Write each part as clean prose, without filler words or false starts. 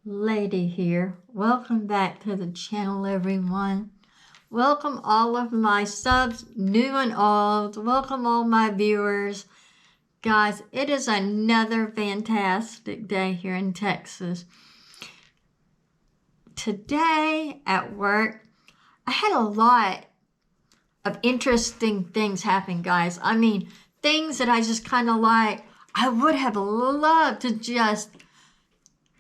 Lady here. Welcome back to the channel, everyone. Welcome all of my subs, new and old. Welcome all my viewers. Guys, it is another fantastic day here in Texas. Today at work, I had a lot of interesting things happen, guys. I mean, things that I just kind of like, I would have loved to just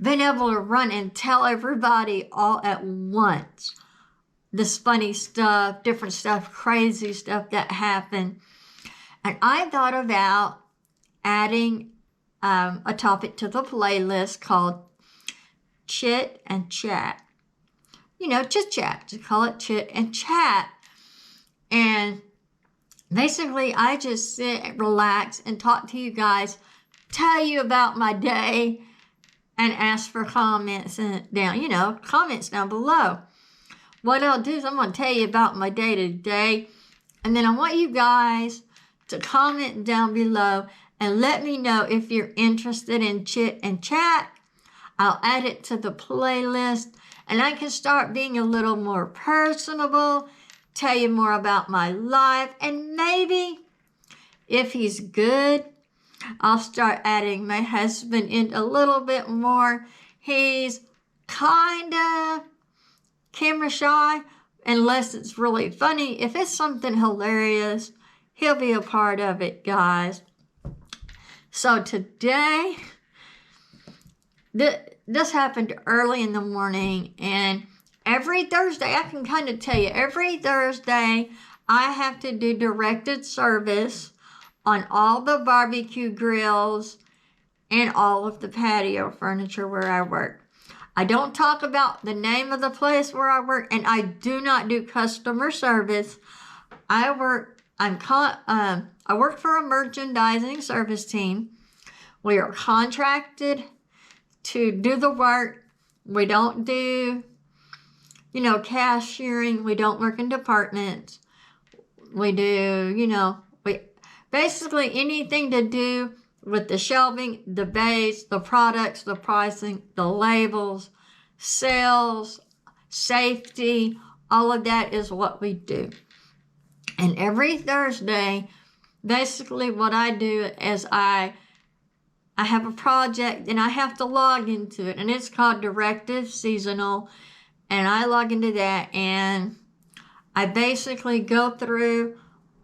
been able to run and tell everybody all at once. This funny stuff, different stuff, crazy stuff that happened. And I thought about adding a topic to the playlist called Chit and Chat. You know, chit chat. Just call it Chit and Chat. And basically, I just sit, relax, and talk to you guys, tell you about my day, and ask for comments comments down below. What I'll do is I'm going to tell you about my day today, and then I want you guys to comment down below and let me know if you're interested in Chit and Chat. I'll add it to the playlist, and I can start being a little more personable, tell you more about my life, and maybe, if he's good, I'll start adding my husband in a little bit more. He's kind of camera shy, unless it's really funny. If it's something hilarious, he'll be a part of it, guys. So today, this happened early in the morning, and every Thursday, I can kind of tell you, every Thursday, I have to do directed service on all the barbecue grills and all of the patio furniture where I work. I don't talk about the name of the place where I work, and I do not do customer service. I work for a merchandising service team. We are contracted to do the work. We don't do, cashiering. We don't work in departments. We do, basically anything to do with the shelving, the base, the products, the pricing, the labels, sales, safety, all of that is what we do. And every Thursday, basically what I do is I have a project and I have to log into it, and it's called Directive Seasonal, and I log into that and I basically go through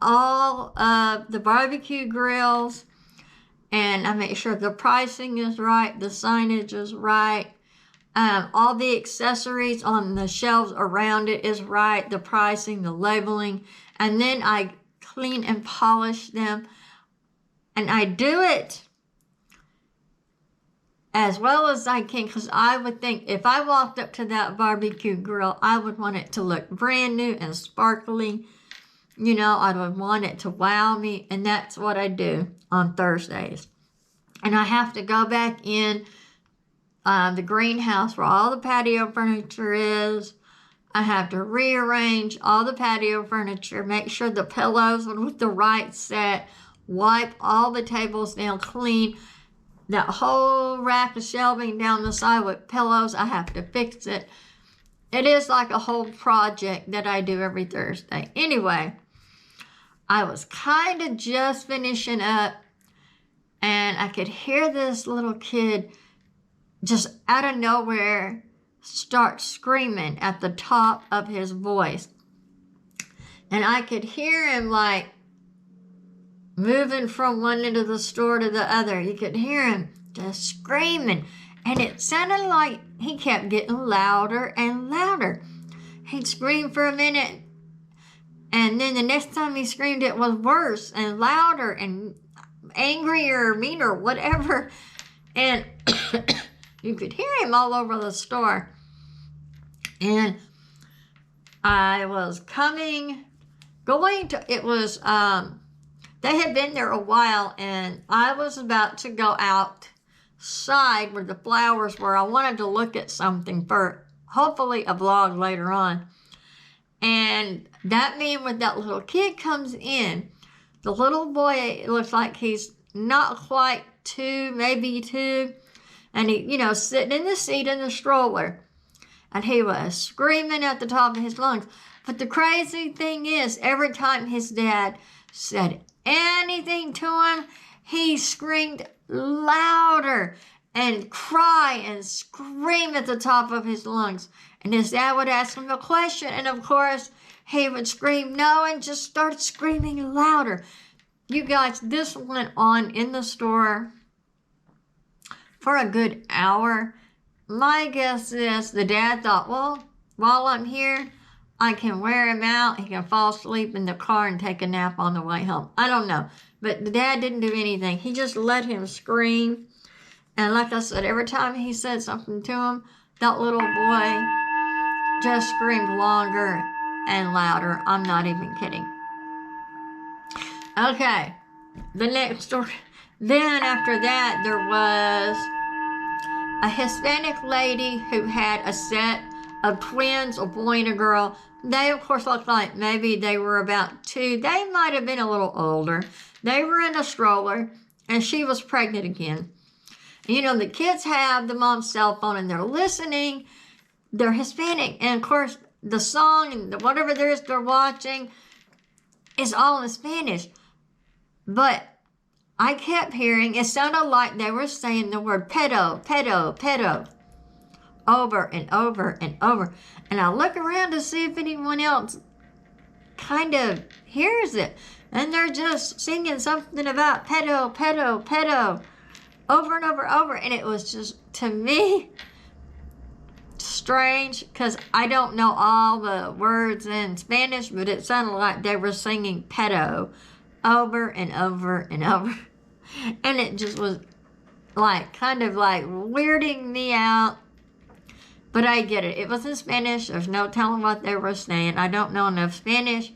all of the barbecue grills, and I make sure the pricing is right, the signage is right, all the accessories on the shelves around it is right, the pricing, the labeling, and then I clean and polish them, and I do it as well as I can, because I would think if I walked up to that barbecue grill, I would want it to look brand new and sparkly. I would want it to wow me, and that's what I do on Thursdays. And I have to go back in the greenhouse where all the patio furniture is. I have to rearrange all the patio furniture, make sure the pillows are with the right set, wipe all the tables down clean. That whole rack of shelving down the side with pillows, I have to fix it. It is like a whole project that I do every Thursday. Anyway, I was kind of just finishing up, and I could hear this little kid just out of nowhere start screaming at the top of his voice. And I could hear him like moving from one end of the store to the other. You could hear him just screaming, and it sounded like he kept getting louder and louder. He'd scream for a minute, and then the next time he screamed, it was worse and louder and angrier or meaner, whatever. And you could hear him all over the store. And I was they had been there a while, and I was about to go outside where the flowers were. I wanted to look at something for hopefully a vlog later on. And that man with that little kid comes in. The little boy, it looks like he's not quite 2, maybe 2. And he, sitting in the seat in the stroller. And he was screaming at the top of his lungs. But the crazy thing is, every time his dad said anything to him, he screamed louder and cry and scream at the top of his lungs. And his dad would ask him a question, and of course, he would scream no and just start screaming louder. You guys, this went on in the store for a good hour. My guess is the dad thought, well, while I'm here, I can wear him out. He can fall asleep in the car and take a nap on the way home. I don't know. But the dad didn't do anything. He just let him scream. And like I said, every time he said something to him, that little boy just screamed longer and louder. I'm not even kidding. Okay, the next story. Then after that, there was a Hispanic lady who had a set of twins, a boy and a girl. They, of course, looked like maybe they were about 2. They might have been a little older. They were in a stroller, and she was pregnant again. The kids have the mom's cell phone, and they're listening. They're Hispanic, and of course, the song and whatever there is they're watching is all in Spanish. But I kept hearing, it sounded like they were saying the word pedo, pedo, pedo, over and over and over. And I look around to see if anyone else kind of hears it. And they're just singing something about pedo, pedo, pedo, over and over and over. And it was just, to me, strange, because I don't know all the words in Spanish, but it sounded like they were singing pedo over and over and over. And it just was kind of weirding me out. But I get it. It was in Spanish. There's no telling what they were saying. I don't know enough Spanish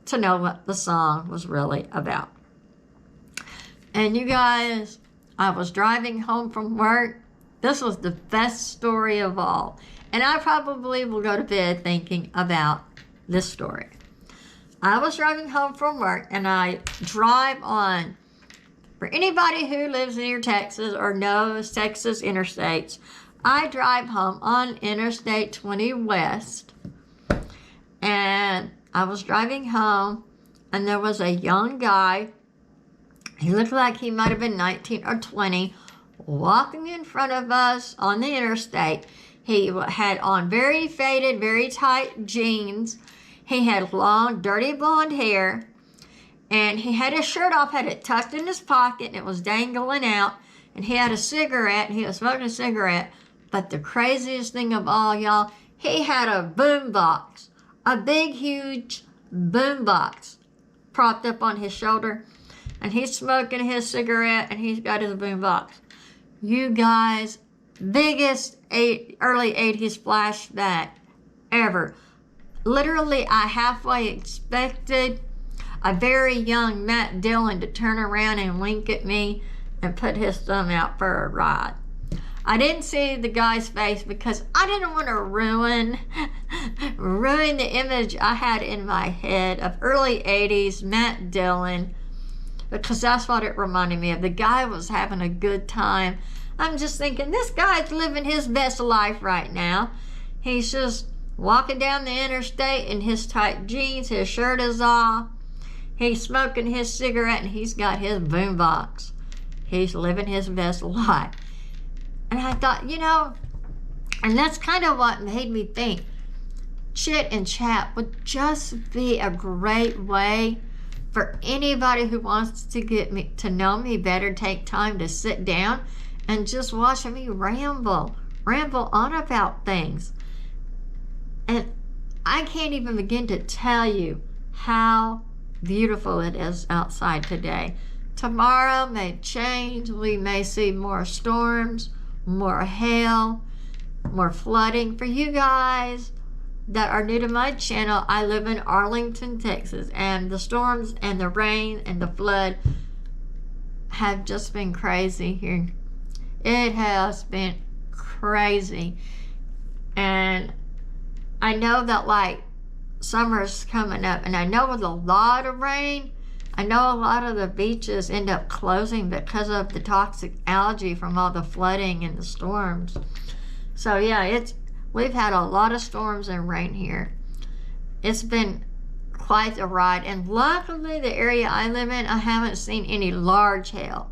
to know what the song was really about. And you guys, I was driving home from work. This was the best story of all. And I probably will go to bed thinking about this story. I was driving home from work, and I drive on, for anybody who lives near Texas or knows Texas interstates, I drive home on Interstate 20 West. And I was driving home, and there was a young guy. He looked like he might have been 19 or 20, walking in front of us on the interstate. He had on very faded, very tight jeans. He had long, dirty blonde hair. And he had his shirt off, had it tucked in his pocket, and it was dangling out. And he had a cigarette. He was smoking a cigarette. But the craziest thing of all, y'all, he had a boom box. A big, huge boom box propped up on his shoulder. And he's smoking his cigarette, and he's got his boom box. You guys, biggest early 80s flashback ever. Literally, I halfway expected a very young Matt Dillon to turn around and wink at me and put his thumb out for a ride. I didn't see the guy's face because I didn't want to ruin the image I had in my head of early 80s Matt Dillon, because that's what it reminded me of. The guy was having a good time. I'm just thinking, this guy's living his best life right now. He's just walking down the interstate in his tight jeans, his shirt is off. He's smoking his cigarette, and he's got his boombox. He's living his best life. And I thought, and that's kind of what made me think Chit and Chat would just be a great way for anybody who wants to get me to know me better, take time to sit down and just watch me ramble on about things. And I can't even begin to tell you how beautiful it is outside today. Tomorrow may change. We may see more storms, more hail, more flooding. For you guys that are new to my channel, I live in Arlington, Texas, and the storms and the rain and the flood have just been crazy here. It has been crazy. And I know that summer's coming up, and I know with a lot of rain, I know a lot of the beaches end up closing because of the toxic algae from all the flooding and the storms. So yeah, we've had a lot of storms and rain here. It's been quite a ride, and luckily the area I live in, I haven't seen any large hail.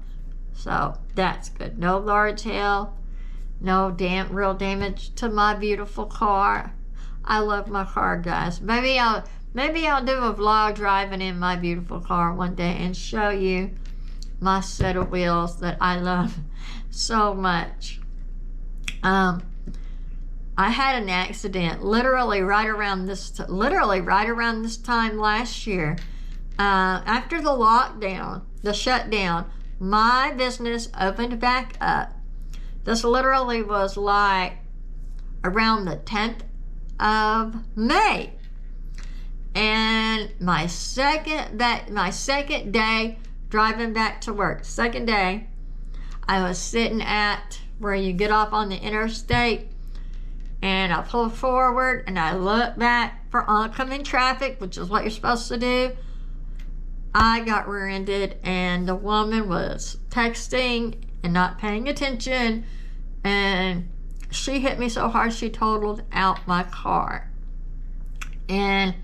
So that's good. No large hail, no real damage to my beautiful car. I love my car, guys. Maybe I'll do a vlog driving in my beautiful car one day and show you my set of wheels that I love so much. I had an accident literally right around this time last year. After the lockdown, the shutdown, my business opened back up. This literally was like around the 10th of May. And my second day driving back to work, second day, I was sitting at where you get off on the interstate, and I pulled forward and I looked back for oncoming traffic, which is what you're supposed to do. I got rear-ended, and the woman was texting and not paying attention, and she hit me so hard she totaled out my car. And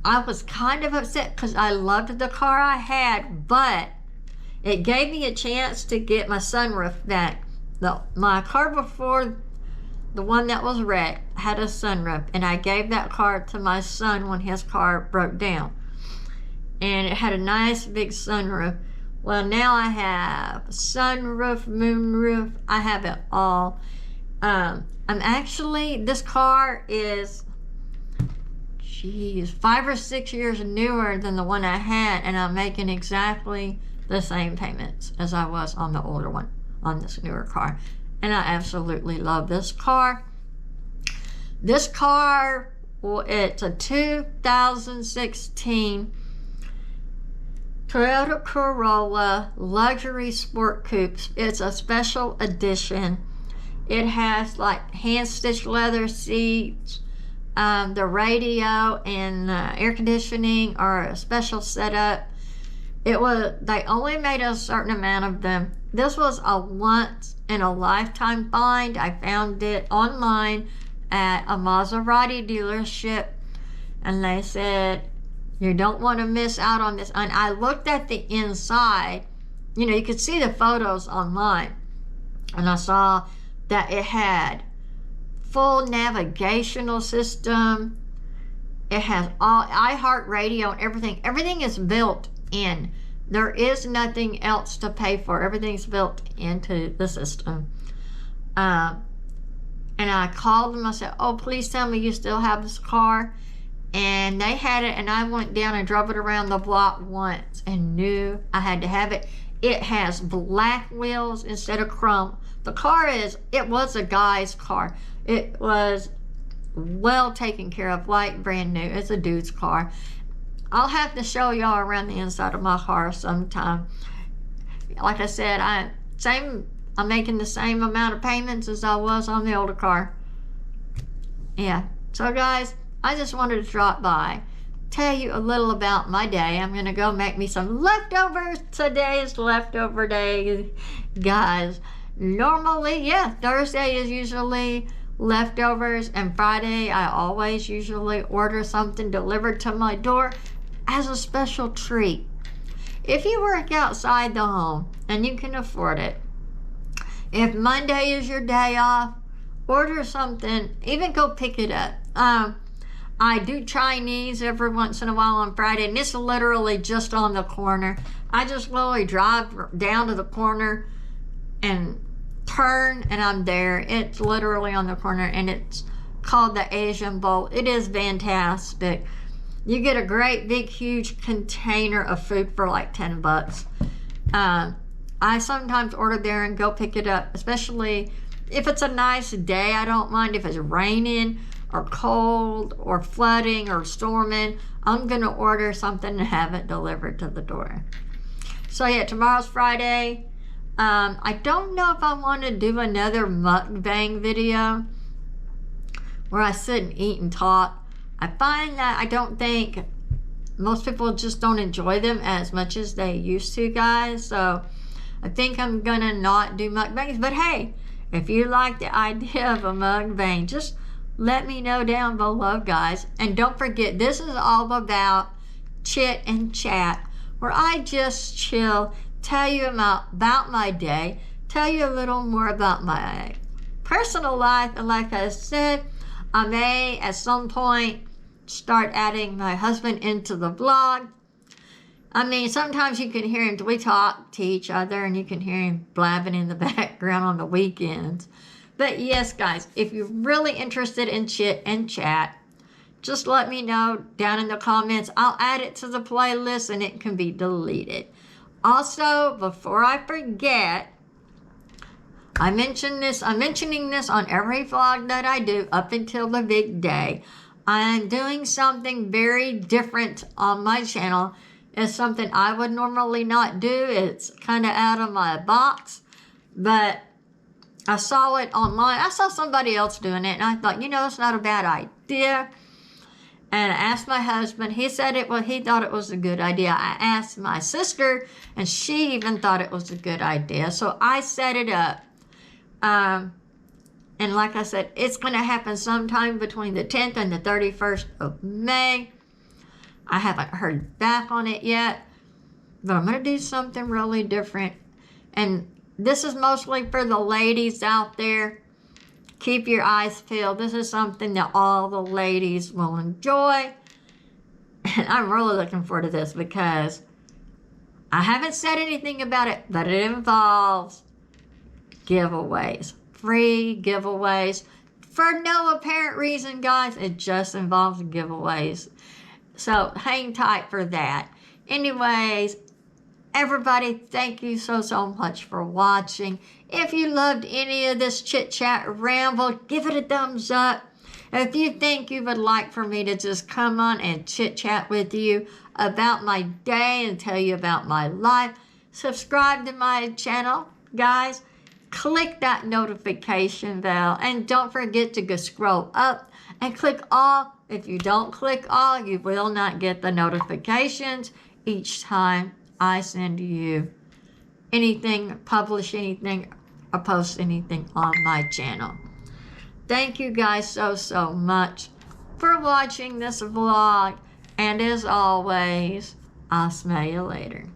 I was kind of upset because I loved the car I had, but it gave me a chance to get my sunroof back. My car before, the one that was wrecked, had a sunroof, and I gave that car to my son when his car broke down. And it had a nice big sunroof. Well, now I have sunroof, moonroof, I have it all. This car is 5 or 6 years newer than the one I had, and I'm making exactly the same payments as I was on the older one, on this newer car. And I absolutely love this car. This car, well, it's a 2016 Toyota Corolla Luxury Sport Coupe. It's a special edition. It has like hand-stitched leather seats. The radio and the air conditioning are a special setup. They only made a certain amount of them. This was a once in a lifetime find. I found it online at a Maserati dealership, and they said, you don't want to miss out on this. And I looked at the inside. You could see the photos online, and I saw that it had full navigational system. It has all iHeartRadio and everything. Everything is built in. There is nothing else to pay for. Everything's built into the system. And I called them. I said, oh, please tell me you still have this car. And they had it, and I went down and drove it around the block once and knew I had to have it. It has black wheels instead of chrome. The car it was a guy's car. It was well taken care of, like brand new. It's a dude's car. I'll have to show y'all around the inside of my car sometime. Like I said, I'm making the same amount of payments as I was on the older car. Yeah. So guys, I just wanted to drop by, tell you a little about my day. I'm gonna go make me some leftovers. Today's leftover day, guys. Normally, Thursday is usually leftovers, and Friday I always usually order something delivered to my door as a special treat. If you work outside the home and you can afford it, if Monday is your day off, order something, even go pick it up. I do Chinese every once in a while on Friday, and it's literally just on the corner. I just literally drive down to the corner and turn, and I'm there. It's literally on the corner, and it's called the Asian Bowl. It is fantastic. You get a great big huge container of food for like $10. I sometimes order there and go pick it up, especially if it's a nice day. I don't mind if it's raining or cold or flooding or storming. I'm gonna order something and have it delivered to the door. So yeah, tomorrow's Friday. I don't know if I want to do another mukbang video where I sit and eat and talk. I find that I don't think most people just don't enjoy them as much as they used to, guys. So I think I'm gonna not do mukbangs. But hey, if you like the idea of a mukbang, just let me know down below, guys. And don't forget, this is all about chit and chat, where I just chill, tell you about my day, tell you a little more about my personal life. And like I said, I may at some point start adding my husband into the vlog. I mean, sometimes you can hear him, we talk to each other and you can hear him blabbing in the background on the weekends. But yes, guys, if you're really interested in chit and chat, just let me know down in the comments. I'll add it to the playlist and it can be deleted. Also, before I forget, I'm mentioning this on every vlog that I do up until the big day. I'm doing something very different on my channel. It's something I would normally not do. It's kind of out of my box, but I saw it online. I saw somebody else doing it, and I thought, it's not a bad idea. And I asked my husband. He said he thought it was a good idea. I asked my sister, and she even thought it was a good idea. So I set it up. And like I said, it's going to happen sometime between the 10th and the 31st of May. I haven't heard back on it yet, but I'm going to do something really different. And this is mostly for the ladies out there. Keep your eyes peeled. This is something that all the ladies will enjoy. And I'm really looking forward to this because I haven't said anything about it, but it involves giveaways. Free giveaways. For no apparent reason, guys. It just involves giveaways. So hang tight for that. Anyways, everybody, thank you so much for watching. If you loved any of this chit chat ramble, give it a thumbs up. If you think you would like for me to just come on and chit chat with you about my day and tell you about my life, subscribe to my channel, guys. Click that notification bell and don't forget to go scroll up and click all. If you don't click all, you will not get the notifications each time I send you anything, publish anything, or post anything on my channel. Thank you guys so much for watching this vlog. And as always, I'll smell you later.